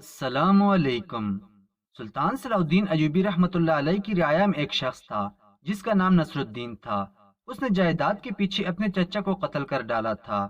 السلام علیکم۔ سلطان صلاح الدین ایوبی رحمۃ اللہ علیہ کی رعایا میں ایک شخص تھا جس کا نام نصر الدین تھا۔ اس نے جائیداد کے پیچھے اپنے چچا کو قتل کر ڈالا تھا،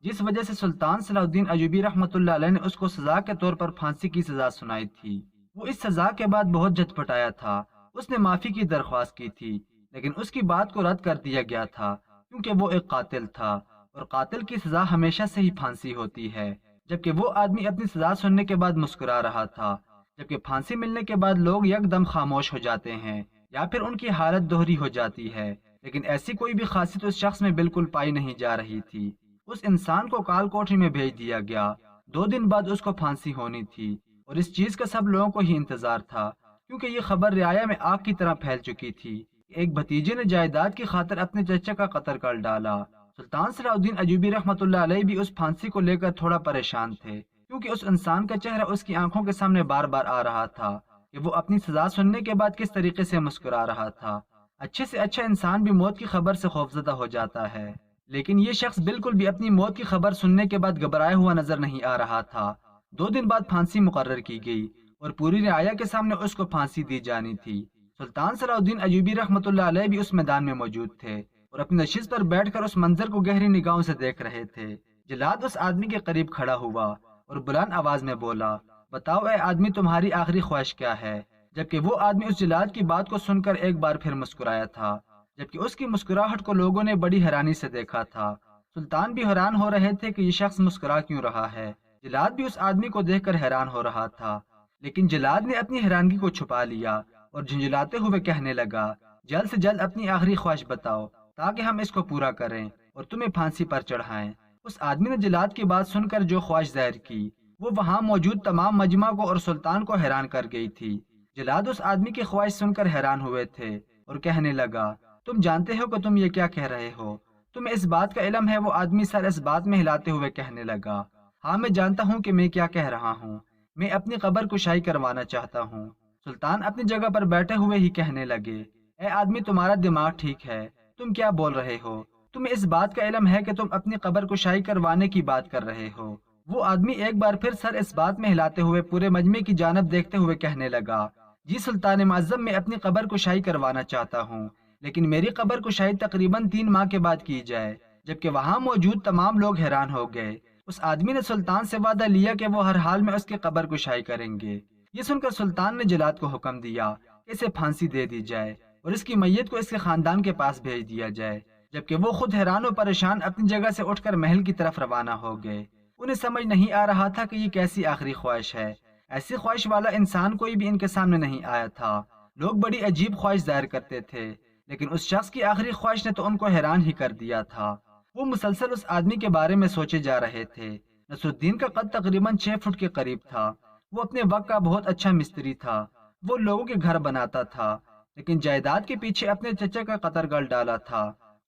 جس وجہ سے سلطان صلاح الدین ایوبی رحمۃ اللہ علیہ نے اس کو سزا کے طور پر پھانسی کی سزا سنائی تھی۔ وہ اس سزا کے بعد بہت جھٹپٹایا تھا۔ اس نے معافی کی درخواست کی تھی، لیکن اس کی بات کو رد کر دیا گیا تھا کیونکہ وہ ایک قاتل تھا، اور قاتل کی سزا ہمیشہ سے ہی پھانسی ہوتی ہے۔ جبکہ وہ آدمی اپنی سزا سننے کے بعد مسکرا رہا تھا، جبکہ پھانسی ملنے کے بعد لوگ یکدم خاموش ہو جاتے ہیں یا پھر ان کی حالت دوہری ہو جاتی ہے۔ لیکن ایسی کوئی بھی خاصیت اس شخص میں بالکل پائی نہیں جا رہی تھی۔ اس انسان کو کال کوٹری میں بھیج دیا گیا۔ 2 دن بعد اس کو پھانسی ہونی تھی، اور اس چیز کا سب لوگوں کو ہی انتظار تھا، کیونکہ یہ خبر رعایا میں آگ کی طرح پھیل چکی تھی۔ ایک بھتیجے نے جائیداد کی خاطر اپنے چچا کا قتل کر ڈالا۔ سلطان صلاح الدین ایوبی رحمۃ اللہ علیہ بھی اس پھانسی کو لے کر تھوڑا پریشان تھے، کیونکہ اس انسان کا چہرہ اس کی آنکھوں کے سامنے بار بار آ رہا تھا کہ وہ اپنی سزا سننے کے بعد کس طریقے سے مسکرا رہا تھا۔ اچھے سے اچھا انسان بھی موت کی خبر سے خوفزدہ ہو جاتا ہے، لیکن یہ شخص بالکل بھی اپنی موت کی خبر سننے کے بعد گھبرایا ہوا نظر نہیں آ رہا تھا۔ 2 دن بعد پھانسی مقرر کی گئی اور پوری رعایا کے سامنے اس کو پھانسی دی جانی تھی۔ سلطان صلاح الدین ایوبی رحمۃ اللہ علیہ بھی اس میدان میں موجود تھے اور اپنی نشست پر بیٹھ کر اس منظر کو گہری نگاہوں سے دیکھ رہے تھے۔ جلاد اس آدمی کے قریب کھڑا ہوا اور بلند آواز میں بولا، بتاؤ اے آدمی، تمہاری آخری خواہش کیا ہے؟ جبکہ وہ آدمی اس جلاد کی بات کو سن کر ایک بار پھر مسکرایا تھا، جبکہ اس کی مسکراہٹ کو لوگوں نے بڑی حیرانی سے دیکھا تھا۔ سلطان بھی حیران ہو رہے تھے کہ یہ شخص مسکرا کیوں رہا ہے۔ جلاد بھی اس آدمی کو دیکھ کر حیران ہو رہا تھا، لیکن جلاد نے اپنی حیرانگی کو چھپا لیا اور جھنجھلاتے ہوئے کہنے لگا، جلد سے جلد اپنی آخری خواہش بتاؤ تاکہ ہم اس کو پورا کریں اور تمہیں پھانسی پر چڑھائیں۔ اس آدمی نے جلاد کی بات سن کر جو خواہش ظاہر کی وہ وہاں موجود تمام مجمع کو اور سلطان کو حیران کر گئی تھی۔ جلاد اس آدمی کی خواہش سن کر حیران ہوئے تھے اور کہنے لگا، تم جانتے ہو کہ تم یہ کیا کہہ رہے ہو؟ تمہیں اس بات کا علم ہے؟ وہ آدمی سر اس بات میں ہلاتے ہوئے کہنے لگا، ہاں میں جانتا ہوں کہ میں کیا کہہ رہا ہوں، میں اپنی قبر کشائی کروانا چاہتا ہوں۔ سلطان اپنی جگہ پر بیٹھے ہوئے ہی کہنے لگے، اے آدمی، تمہارا دماغ ٹھیک ہے؟ تم کیا بول رہے ہو؟ تمہیں اس بات کا علم ہے کہ تم اپنی قبر کشائی کروانے کی بات کر رہے ہو؟ وہ آدمی ایک بار پھر سر اس بات میں ہلاتے ہوئے پورے مجمع کی جانب دیکھتے ہوئے کہنے لگا، جی سلطان معظم، میں اپنی قبر کشائی کروانا چاہتا ہوں، لیکن میری قبر کشائی تقریباً 3 ماہ کے بعد کی جائے۔ جبکہ وہاں موجود تمام لوگ حیران ہو گئے۔ اس آدمی نے سلطان سے وعدہ لیا کہ وہ ہر حال میں اس کی قبر کشائی کریں گے۔ یہ سن کر سلطان نے جلاد کو حکم دیا کہ اسے پھانسی دے دی جائے اور اس کی میت کو اس کے خاندان کے پاس بھیج دیا جائے۔ جبکہ وہ خود حیران و پریشان اپنی جگہ سے اٹھ کر محل کی طرف روانہ ہو گئے۔ انہیں سمجھ نہیں آ رہا تھا کہ یہ کیسی آخری خواہش ہے۔ ایسی خواہش والا انسان کوئی بھی ان کے سامنے نہیں آیا تھا۔ لوگ بڑی عجیب خواہش ظاہر کرتے تھے، لیکن اس شخص کی آخری خواہش نے تو ان کو حیران ہی کر دیا تھا۔ وہ مسلسل اس آدمی کے بارے میں سوچے جا رہے تھے۔ نصر الدین کا قد تقریباً 6 فٹ کے قریب تھا۔ وہ اپنے وقت کا بہت اچھا مستری تھا۔ وہ لوگوں کے گھر بناتا تھا، لیکن جائیداد کے پیچھے اپنے چچا کا قتل کر ڈالا تھا،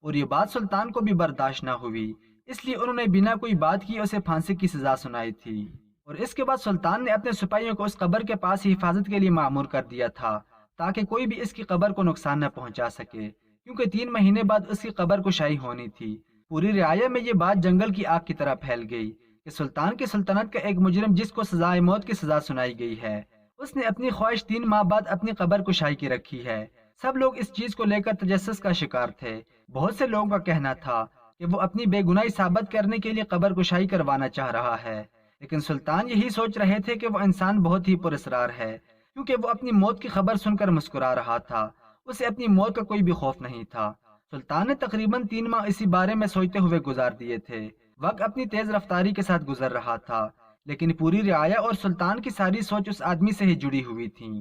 اور یہ بات سلطان کو بھی برداشت نہ ہوئی، اس لیے انہوں نے بنا کوئی بات کیے اسے پھانسی کی سزا سنائی تھی۔ اور اس کے بعد سلطان نے اپنے سپاہیوں کو اس قبر کے پاس ہی حفاظت کے لیے مامور کر دیا تھا، تاکہ کوئی بھی اس کی قبر کو نقصان نہ پہنچا سکے، کیونکہ 3 مہینے بعد اس کی قبر کشائی ہونی تھی۔ پوری رعایا میں یہ بات جنگل کی آگ کی طرح پھیل گئی کہ سلطان کی سلطنت کا ایک مجرم جس کو سزائے موت کی سزا سنائی گئی ہے، اس نے اپنی خواہش 3 ماہ بعد اپنی قبر کشائی کی رکھی ہے۔ سب لوگ اس چیز کو لے کر تجسس کا شکار تھے۔ بہت سے لوگوں کا کہنا تھا کہ وہ اپنی بے گناہی ثابت کرنے کے لیے قبر کشائی کروانا چاہ رہا ہے، لیکن سلطان یہی سوچ رہے تھے کہ وہ انسان بہت ہی پراسرار ہے، کیونکہ وہ اپنی موت کی خبر سن کر مسکرا رہا تھا۔ اسے اپنی موت کا کوئی بھی خوف نہیں تھا۔ سلطان نے تقریباً 3 ماہ اسی بارے میں سوچتے ہوئے گزار دیے تھے۔ وقت اپنی تیز رفتاری کے ساتھ گزر رہا تھا، لیکن پوری رعایا اور سلطان کی ساری سوچ اس آدمی سے ہی جڑی ہوئی تھی۔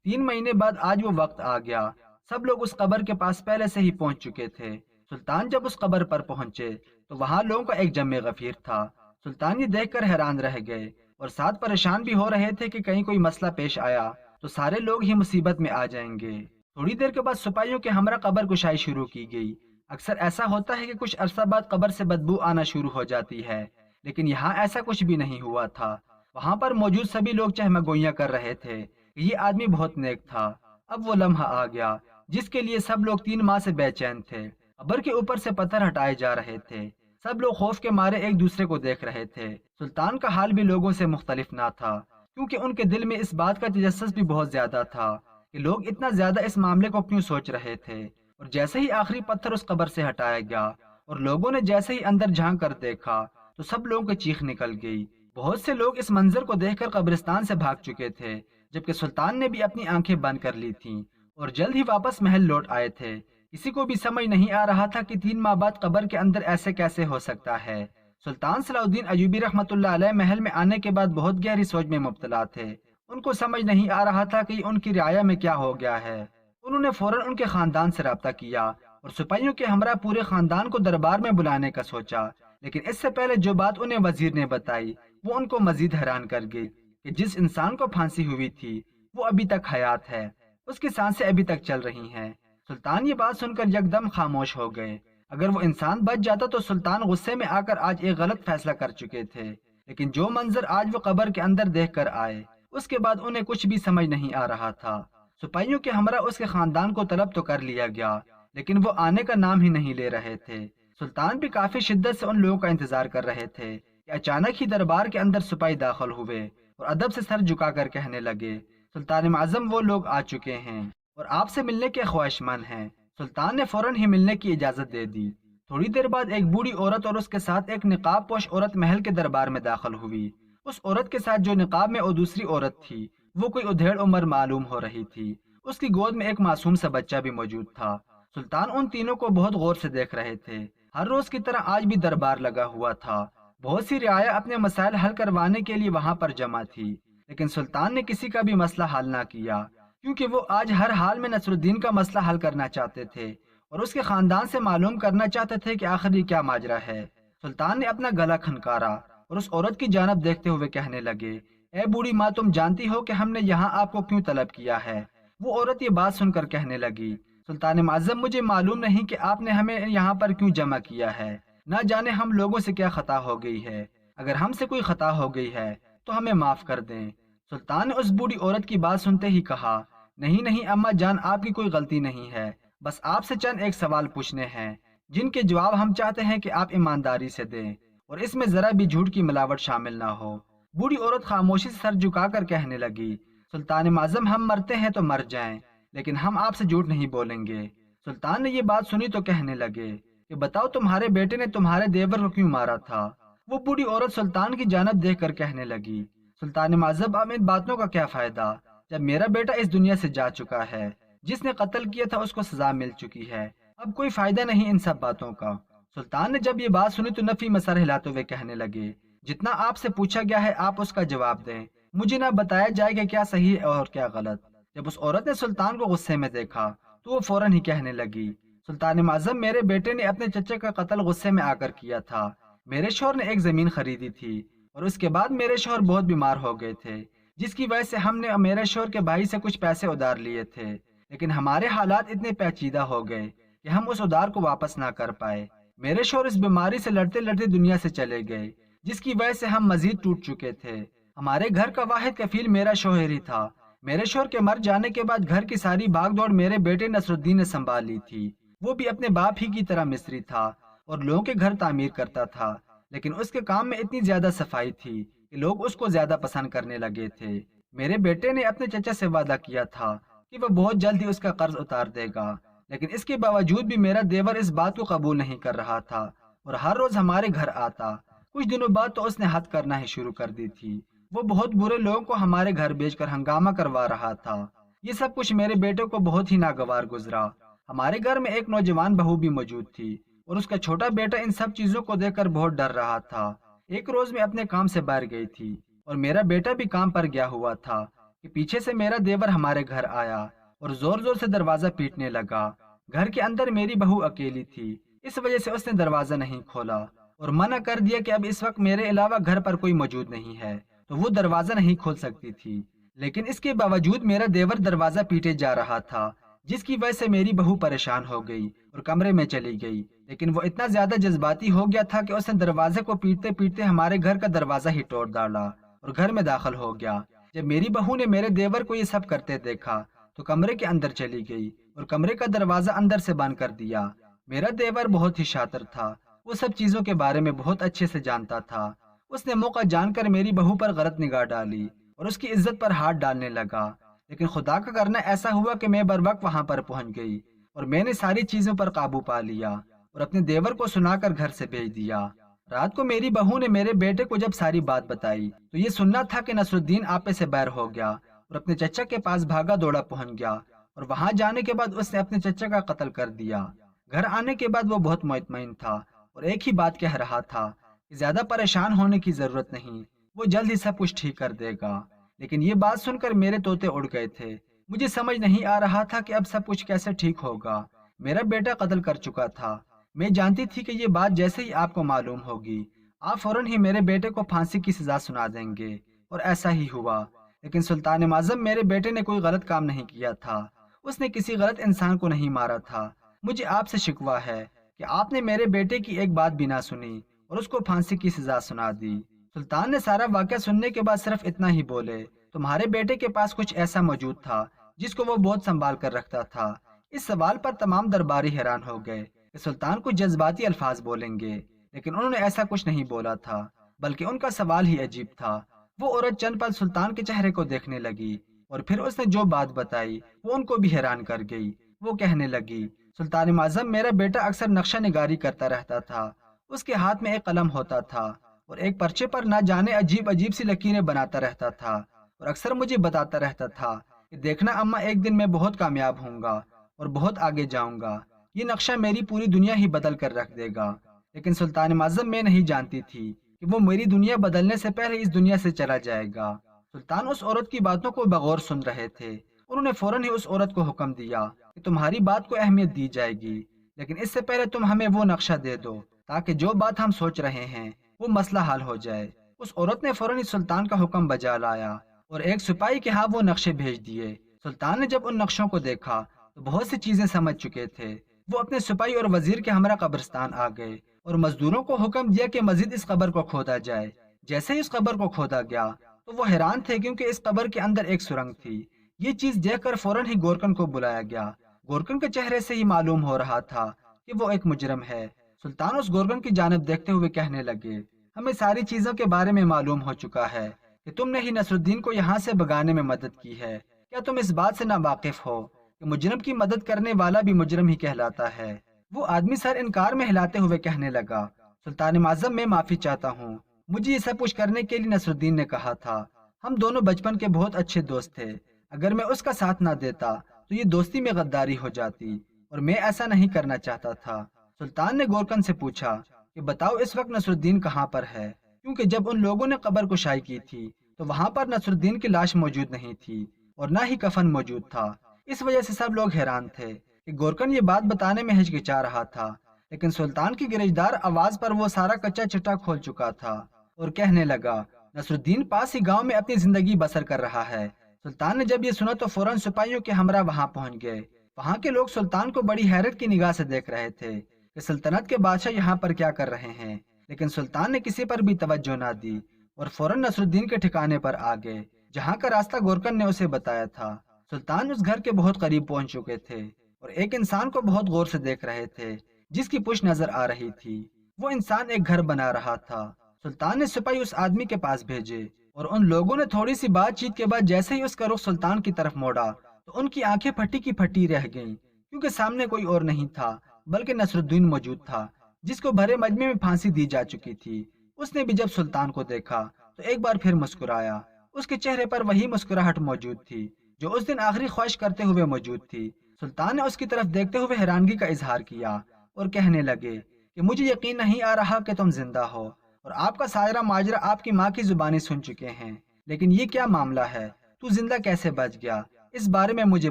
3 مہینے بعد آج وہ وقت آ گیا۔ سب لوگ اس قبر کے پاس پہلے سے ہی پہنچ چکے تھے۔ سلطان جب اس قبر پر پہنچے تو وہاں لوگوں کا ایک جمع غفیر تھا۔ سلطان یہ دیکھ کر حیران رہ گئے اور ساتھ پریشان بھی ہو رہے تھے کہ کہیں کوئی مسئلہ پیش آیا تو سارے لوگ ہی مصیبت میں آ جائیں گے۔ تھوڑی دیر کے بعد سپاہیوں کے ہمراہ قبر کشائی شروع کی گئی۔ اکثر ایسا ہوتا ہے کہ کچھ عرصہ بعد قبر سے بدبو آنا شروع ہو جاتی ہے، لیکن یہاں ایسا کچھ بھی نہیں ہوا تھا۔ وہاں پر موجود سبھی لوگ چہمگوئیاں کر رہے تھے کہ یہ آدمی بہت نیک تھا۔ اب وہ لمحہ آ گیا جس کے لیے سب لوگ 3 ماہ سے بے چین تھے۔ قبر کے اوپر سے پتھر ہٹائے جا رہے تھے۔ سب لوگ خوف کے مارے ایک دوسرے کو دیکھ رہے تھے۔ سلطان کا حال بھی لوگوں سے مختلف نہ تھا، کیونکہ ان کے دل میں اس بات کا تجسس بھی بہت زیادہ تھا کہ لوگ اتنا زیادہ اس معاملے کو کیوں سوچ رہے تھے۔ اور جیسے ہی آخری پتھر اس قبر سے ہٹایا گیا اور لوگوں نے جیسے ہی اندر جھانک کر دیکھا تو سب لوگوں کی چیخ نکل گئی۔ بہت سے لوگ اس منظر کو دیکھ کر قبرستان سے بھاگ چکے تھے، جبکہ سلطان نے بھی اپنی آنکھیں بند کر لی تھیں اور جلد ہی واپس محل لوٹ آئے تھے۔ کسی کو بھی سمجھ نہیں آ رہا تھا کہ 3 ماہ بعد قبر کے اندر ایسے کیسے ہو سکتا ہے۔ سلطان صلاح الدین ایوبی رحمۃ اللہ علیہ محل میں آنے کے بعد بہت گہری سوچ میں مبتلا تھے۔ ان کو سمجھ نہیں آ رہا تھا کہ ان کی رعایا میں کیا ہو گیا ہے۔ انہوں نے فوراً ان کے خاندان سے رابطہ کیا اور سپاہیوں کے ہمراہ پورے خاندان کو دربار میں بلانے کا سوچا، لیکن اس سے پہلے جو بات انہیں وزیر نے بتائی وہ ان کو مزید حیران کر گئی کہ جس انسان کو پھانسی ہوئی تھی وہ ابھی تک حیات ہے، اس کی سانسیں ابھی تک چل رہی ہیں۔ سلطان یہ بات سن کر یکدم خاموش ہو گئے۔ اگر وہ انسان بچ جاتا تو سلطان غصے میں آ کر آج ایک غلط فیصلہ کر چکے تھے، لیکن جو منظر آج وہ قبر کے اندر دیکھ کر آئے اس کے بعد انہیں کچھ بھی سمجھ نہیں آ رہا تھا۔ سپاہیوں کے ہمراہ اس کے خاندان کو طلب تو کر لیا گیا، لیکن وہ آنے کا نام ہی نہیں لے رہے تھے۔ سلطان بھی کافی شدت سے ان لوگوں کا انتظار کر رہے تھے کہ اچانک ہی دربار کے اندر سپاہی داخل ہوئے اور ادب سے سر جھکا کر کہنے لگے، سلطان معظم وہ لوگ آ چکے ہیں اور آپ سے ملنے کے خواہش مند ہیں۔ سلطان نے فوراً ہی ملنے کی اجازت دے دی۔ تھوڑی دیر بعد ایک بوڑھی عورت اور اس کے ساتھ ایک نقاب پوش عورت محل کے دربار میں داخل ہوئی۔ اس عورت کے ساتھ جو نقاب میں اور دوسری عورت تھی وہ کوئی ادھیڑ عمر معلوم ہو رہی تھی۔ اس کی گود میں ایک معصوم سا بچہ بھی موجود تھا۔ سلطان ان تینوں کو بہت غور سے دیکھ رہے تھے۔ ہر روز کی طرح آج بھی دربار لگا ہوا تھا۔ بہت سی رعایا اپنے مسائل حل کروانے کے لیے وہاں پر جمع تھی، لیکن سلطان نے کسی کا بھی مسئلہ حل نہ کیا، کیونکہ وہ آج ہر حال میں نصر الدین کا مسئلہ حل کرنا چاہتے تھے اور اس کے خاندان سے معلوم کرنا چاہتے تھے کہ آخر یہ کیا ماجرا ہے۔ سلطان نے اپنا گلا کھنکارا اور اس عورت کی جانب دیکھتے ہوئے کہنے لگے، اے بوڑھی ماں، تم جانتی ہو کہ ہم نے یہاں آپ کو کیوں طلب کیا ہے؟ وہ عورت یہ بات سن کر کہنے لگی، سلطان معظم، مجھے معلوم نہیں کہ آپ نے ہمیں یہاں پر کیوں جمع کیا ہے۔ نہ جانے ہم لوگوں سے کیا خطا ہو گئی ہے۔ اگر ہم سے کوئی خطا ہو گئی ہے تو ہمیں معاف کر دیں۔ سلطان نے اس بوڑھی عورت کی بات سنتے ہی کہا، نہیں نہیں اماں جان، آپ کی کوئی غلطی نہیں ہے، بس آپ سے چند ایک سوال پوچھنے ہیں جن کے جواب ہم چاہتے ہیں کہ آپ ایمانداری سے دیں اور اس میں ذرا بھی جھوٹ کی ملاوٹ شامل نہ ہو۔ بوڑھی عورت خاموشی سے سر جھکا کر کہنے لگی، سلطان معظم، ہم مرتے ہیں تو مر جائیں لیکن ہم آپ سے جھوٹ نہیں بولیں گے۔ سلطان نے یہ بات سنی تو کہنے لگے کہ بتاؤ تمہارے بیٹے نے تمہارے دیور کو کیوں مارا تھا؟ وہ بوڑھی عورت سلطان کی جانب دیکھ کر کہنے لگی، سلطان معظم، اب ان باتوں کا کیا فائدہ جب میرا بیٹا اس دنیا سے جا چکا ہے؟ جس نے قتل کیا تھا اس کو سزا مل چکی ہے، اب کوئی فائدہ نہیں ان سب باتوں کا۔ سلطان نے جب یہ بات سنی تو نفی میں سر ہلاتے ہوئے کہنے لگے، جتنا آپ سے پوچھا گیا ہے آپ اس کا جواب دیں، مجھے نہ بتایا جائے کہ کیا صحیح ہے اور کیا غلط۔ جب اس عورت نے سلطان کو غصے میں دیکھا تو وہ فوراً ہی کہنے لگی، سلطان معظم، میرے بیٹے نے اپنے چچا کا قتل غصے میں آ کر کیا تھا۔ میرے شوہر نے ایک زمین خریدی تھی اور اس کے بعد میرے شوہر بہت بیمار ہو گئے تھے، جس کی وجہ سے ہم نے میرے شوہر کے بھائی سے کچھ پیسے ادھار لیے تھے، لیکن ہمارے حالات اتنے پیچیدہ ہو گئے کہ ہم اس ادھار کو واپس نہ کر پائے۔ میرے شوہر اس بیماری سے لڑتے لڑتے دنیا سے چلے گئے، جس کی وجہ سے ہم مزید ٹوٹ چکے تھے۔ ہمارے گھر کا واحد کفیل میرا شوہر ہی تھا۔ میرے شوہر کے مر جانے کے بعد گھر کی ساری بھاگ دوڑ میرے بیٹے نصر الدین نے سنبھال لی تھی۔ وہ بھی اپنے باپ ہی کی طرح مصری تھا اور لوگوں کے گھر تعمیر کرتا تھا، لیکن اس کے کام میں اتنی زیادہ صفائی تھی کہ لوگ اس کو زیادہ پسند کرنے لگے تھے۔ میرے بیٹے نے اپنے چچا سے وعدہ کیا تھا کہ وہ بہت جلد ہی اس کا قرض اتار دے گا، لیکن اس کے باوجود بھی میرا دیور اس بات کو قبول نہیں کر رہا تھا اور ہر روز ہمارے گھر آتا۔ کچھ دنوں بعد تو اس نے حد کرنا ہی شروع کر دی تھی۔ وہ بہت برے لوگوں کو ہمارے گھر بیچ کر ہنگامہ کروا رہا تھا۔ یہ سب کچھ میرے بیٹے کو بہت ہی ناگوار گزرا۔ ہمارے گھر میں ایک نوجوان بہو بھی موجود تھی اور اس کا چھوٹا بیٹا ان سب چیزوں کو دیکھ کر بہت ڈر رہا تھا۔ ایک روز میں اپنے کام سے باہر گئی تھی اور میرا بیٹا بھی کام پر گیا ہوا تھا کہ پیچھے سے میرا دیور ہمارے گھر آیا اور زور زور سے دروازہ پیٹنے لگا۔ گھر کے اندر میری بہو اکیلی تھی، اس وجہ سے اس نے دروازہ نہیں کھولا اور منع کر دیا کہ اب اس وقت میرے علاوہ گھر پر کوئی موجود نہیں ہے، تو وہ دروازہ نہیں کھول سکتی تھی۔ لیکن اس کے باوجود میرا دیور دروازہ پیٹے جا رہا تھا، جس کی وجہ سے میری بہو پریشان ہو گئی اور کمرے میں چلی گئی۔ لیکن وہ اتنا زیادہ جذباتی ہو گیا تھا کہ اس نے دروازے کو پیٹتے پیٹتے ہمارے گھر کا دروازہ ہی توڑ ڈالا اور گھر میں داخل ہو گیا۔ جب میری بہو نے میرے دیور کو یہ سب کرتے دیکھا تو کمرے کے اندر چلی گئی اور کمرے کا دروازہ اندر سے بند کر دیا۔ میرا دیور بہت ہی شاطر تھا، وہ سب چیزوں کے بارے میں بہت اچھے سے جانتا تھا۔ اس نے موقع جان کر میری بہو پر غلط نگاہ ڈالی اور اس کی عزت پر ہاتھ ڈالنے لگا، لیکن خدا کا کرنا ایسا ہوا کہ میں بر وقت وہاں پر پہنچ گئی اور میں نے ساری چیزوں پر قابو پا لیا اور اپنے دیور کو سنا کر گھر سے بھیج دیا۔ رات کو میری بہو نے میرے بیٹے کو جب ساری بات بتائی تو یہ سننا تھا کہ نصر الدین آپے سے بیر ہو گیا اور اپنے چچا کے پاس بھاگا دوڑا پہنچ گیا، اور وہاں جانے کے بعد اس نے اپنے چچا کا قتل کر دیا۔ گھر آنے کے بعد وہ بہت مطمئن تھا اور ایک ہی بات کہہ رہا تھا کہ زیادہ پریشان ہونے کی ضرورت نہیں، وہ جلد ہی سب کچھ ٹھیک کر دے گا۔ لیکن یہ بات سن کر میرے طوطے اڑ گئے تھے۔ مجھے سمجھ نہیں آ رہا تھا کہ اب سب کچھ کیسے ٹھیک ہوگا۔ میرا بیٹا قتل کر چکا تھا۔ میں جانتی تھی کہ یہ بات جیسے ہی آپ کو معلوم ہوگی آپ فوراً ہی میرے بیٹے کو پھانسی کی سزا سنا دیں گے، اور ایسا ہی ہوا۔ لیکن سلطان معظم، میرے بیٹے نے کوئی غلط کام نہیں کیا تھا، اس نے کسی غلط انسان کو نہیں مارا تھا۔ مجھے آپ سے شکوہ ہے کہ آپ نے میرے بیٹے کی ایک بات بھی نہ سنی اور اس کو پھانسی کی سزا سنا دی۔ سلطان نے سارا واقعہ سننے کے بعد صرف اتنا ہی بولے، تمہارے بیٹے کے پاس کچھ ایسا موجود تھا جس کو وہ بہت سنبھال کر رکھتا تھا۔ اس سوال پر تمام درباری حیران ہو گئے کہ سلطان کچھ جذباتی الفاظ بولیں گے، لیکن انہوں نے ایسا کچھ نہیں بولا تھا، بلکہ ان کا سوال ہی عجیب تھا۔ وہ عورت چند پل سلطان کے چہرے کو دیکھنے لگی اور پھر اس نے جو بات بتائی وہ ان کو بھی حیران کر گئی۔ وہ کہنے لگی، سلطان معظم، میرا بیٹا اکثر نقشہ نگاری کرتا رہتا تھا۔ اس کے ہاتھ میں ایک قلم ہوتا تھا اور ایک پرچے پر نہ جانے عجیب عجیب سی لکیریں بناتا رہتا تھا، اور اکثر مجھے بتاتا رہتا تھا کہ دیکھنا اماں، ایک دن میں بہت کامیاب ہوں گا اور بہت آگے جاؤں گا، یہ نقشہ میری پوری دنیا ہی بدل کر رکھ دے گا۔ لیکن سلطان معظم، میں نہیں جانتی تھی کہ وہ میری دنیا بدلنے سے پہلے اس دنیا سے چلا جائے گا۔ سلطان اس عورت کی باتوں کو بغور سن رہے تھے۔ انہوں نے فوراً ہی اس عورت کو حکم دیا کہ تمہاری بات کو اہمیت دی جائے گی، لیکن اس سے پہلے تم ہمیں وہ نقشہ دے دو تاکہ جو بات ہم سوچ رہے ہیں وہ مسئلہ حل ہو جائے۔ اس عورت نے فوراً ہی سلطان کا حکم بجا لایا اور ایک سپاہی کے ہاں وہ نقشے بھیج دیے۔ سلطان نے جب ان نقشوں کو دیکھا تو بہت سی چیزیں سمجھ چکے تھے۔ وہ اپنے سپاہی اور وزیر کے ہمراہ قبرستان آ گئے اور مزدوروں کو حکم دیا کہ مزید اس قبر کو کھودا جائے۔ جیسے ہی اس قبر کو کھودا گیا تو وہ حیران تھے، کیونکہ اس قبر کے اندر ایک سرنگ تھی۔ یہ چیز دیکھ کر فوراً ہی گورکن کو بلایا گیا۔ گورکن کے چہرے سے ہی معلوم ہو رہا تھا کہ وہ ایک مجرم ہے۔ سلطان اس گورکن کی جانب دیکھتے ہوئے کہنے لگے، ہمیں ساری چیزوں کے بارے میں معلوم ہو چکا ہے کہ تم نے ہی نصر الدین کو یہاں سے بھگانے میں مدد کی ہے۔ کیا تم اس بات سے ناواقف ہو کہ مجرم کی مدد کرنے والا بھی مجرم ہی کہلاتا ہے؟ وہ آدمی سر انکار میں ہلاتے ہوئے کہنے لگا، سلطان معظم، میں معافی چاہتا ہوں، مجھے یہ سب کچھ کرنے کے لیے نصر الدین نے کہا تھا۔ ہم دونوں بچپن کے بہت اچھے دوست تھے، اگر میں اس کا ساتھ نہ دیتا تو یہ دوستی میں غداری ہو جاتی، اور میں ایسا نہیں کرنا چاہتا تھا۔ سلطان نے گورکن سے پوچھا کہ بتاؤ اس وقت نصر الدین کہاں پر ہے، کیونکہ جب ان لوگوں نے قبر کشائی کی تھی تو وہاں پر نصر الدین کی لاش موجود نہیں تھی اور نہ ہی کفن موجود تھا۔ اس وجہ سے سب لوگ حیران تھے کہ گورکن یہ بات بتانے میں ہچکچا رہا تھا، لیکن سلطان کی گرجدار آواز پر وہ سارا کچا چٹا کھول چکا تھا اور کہنے لگا، نصر الدین پاس ہی گاؤں میں اپنی زندگی بسر کر رہا ہے۔ سلطان نے جب یہ سنا تو فوراً سپاہیوں کے ہمراہ وہاں پہنچ گئے۔ وہاں کے لوگ سلطان کو بڑی حیرت کی نگاہ سے دیکھ رہے تھے کہ سلطنت کے بادشاہ یہاں پر کیا کر رہے ہیں، لیکن سلطان نے کسی پر بھی توجہ نہ دی اور فوراً نصر الدین کے ٹھکانے پر آ گئے جہاں کا راستہ گورکن نے اسے بتایا تھا۔ سلطان اس گھر کے بہت قریب پہنچ چکے تھے اور ایک انسان کو بہت غور سے دیکھ رہے تھے جس کی پشت نظر آ رہی تھی۔ وہ انسان ایک گھر بنا رہا تھا۔ سلطان نے سپاہی اس آدمی کے پاس بھیجے اور ان لوگوں نے تھوڑی سی بات چیت کے بعد جیسے ہی اس کا رخ سلطان کی طرف موڑا تو ان کی آنکھیں پھٹی کی پھٹی رہ گئیں، کیونکہ سامنے کوئی اور نہیں تھا بلکہ نصر الدین موجود تھا، جس کو بھرے مجمع میں پھانسی دی جا چکی تھی۔ اس نے بھی جب سلطان کو دیکھا تو ایک بار پھر مسکرایا۔ اس کے چہرے پر وہی مسکراہٹ موجود تھی جو اس دن آخری خواہش کرتے ہوئے موجود تھی۔ سلطان نے اس کی طرف دیکھتے ہوئے حیرانگی کا اظہار کیا اور کہنے لگے کہ مجھے یقین نہیں آ رہا کہ تم زندہ ہو اور آپ کا سارا ماجرا آپ کی ماں کی زبانی سن چکے ہیں، لیکن یہ کیا معاملہ ہے؟ تو زندہ کیسے بچ گیا؟ اس بارے میں مجھے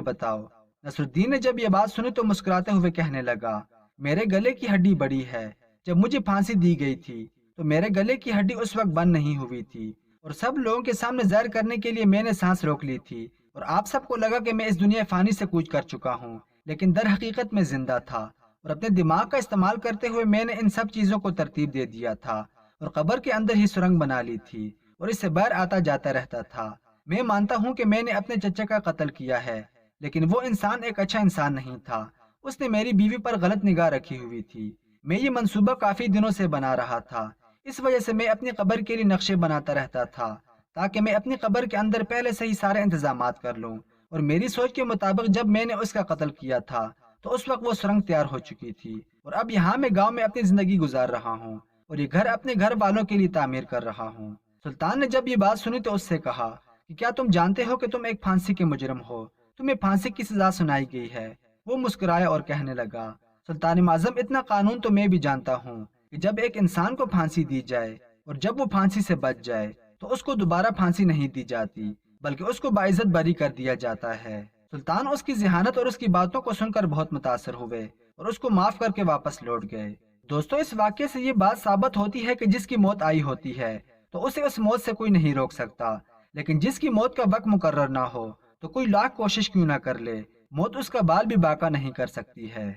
بتاؤ۔ نصر الدین نے جب یہ بات سنی تو مسکراتے ہوئے کہنے لگا، میرے گلے کی ہڈی بڑی ہے۔ جب مجھے پھانسی دی گئی تھی تو میرے گلے کی ہڈی اس وقت بند نہیں ہوئی تھی اور سب لوگوں کے سامنے ظاہر کرنے کے لیے میں نے سانس روک لی تھی اور آپ سب کو لگا کہ میں اس دنیا فانی سے کوچ کر چکا ہوں، لیکن در حقیقت میں زندہ تھا اور اپنے دماغ کا استعمال کرتے ہوئے میں نے ان سب چیزوں کو ترتیب دے دیا تھا اور قبر کے اندر ہی سرنگ بنا لی تھی اور اس سے باہر آتا جاتا رہتا تھا۔ میں مانتا ہوں کہ میں نے اپنے چچا کا قتل کیا ہے، لیکن وہ انسان ایک اچھا انسان نہیں تھا۔ اس نے میری بیوی پر غلط نگاہ رکھی ہوئی تھی۔ میں یہ منصوبہ کافی دنوں سے بنا رہا تھا، اس وجہ سے میں اپنی قبر کے لیے نقشے بناتا رہتا تھا تاکہ میں اپنی قبر کے اندر پہلے سے ہی سارے انتظامات کر لوں، اور میری سوچ کے مطابق جب میں نے اس کا قتل کیا تھا تو اس وقت وہ سرنگ تیار ہو چکی تھی، اور اب یہاں میں گاؤں میں اپنی زندگی گزار رہا ہوں اور یہ گھر اپنے گھر والوں کے لیے تعمیر کر رہا ہوں۔ سلطان نے جب یہ بات سنی تو اس سے کہا کہ کیا تم جانتے ہو کہ تم ایک پھانسی کے مجرم ہو، تمہیں پھانسی کی سزا سنائی گئی ہے۔ وہ مسکرایا اور کہنے لگا، سلطان معظم، اتنا قانون تو میں بھی جانتا ہوں کہ جب ایک انسان کو پھانسی دی جائے اور جب وہ پھانسی سے بچ جائے تو اس کو دوبارہ پھانسی نہیں دی جاتی، بلکہ اس کو باعزت بری کر دیا جاتا ہے۔ سلطان اس کی ذہانت اور اس کی باتوں کو سن کر بہت متاثر ہوئے اور اس کو معاف کر کے واپس لوٹ گئے۔ دوستو، اس واقعے سے یہ بات ثابت ہوتی ہے کہ جس کی موت آئی ہوتی ہے تو اسے اس موت سے کوئی نہیں روک سکتا، لیکن جس کی موت کا وقت مقرر نہ ہو تو کوئی لاکھ کوشش کیوں نہ کر لے، موت اس کا بال بھی باقا نہیں کر سکتی ہے۔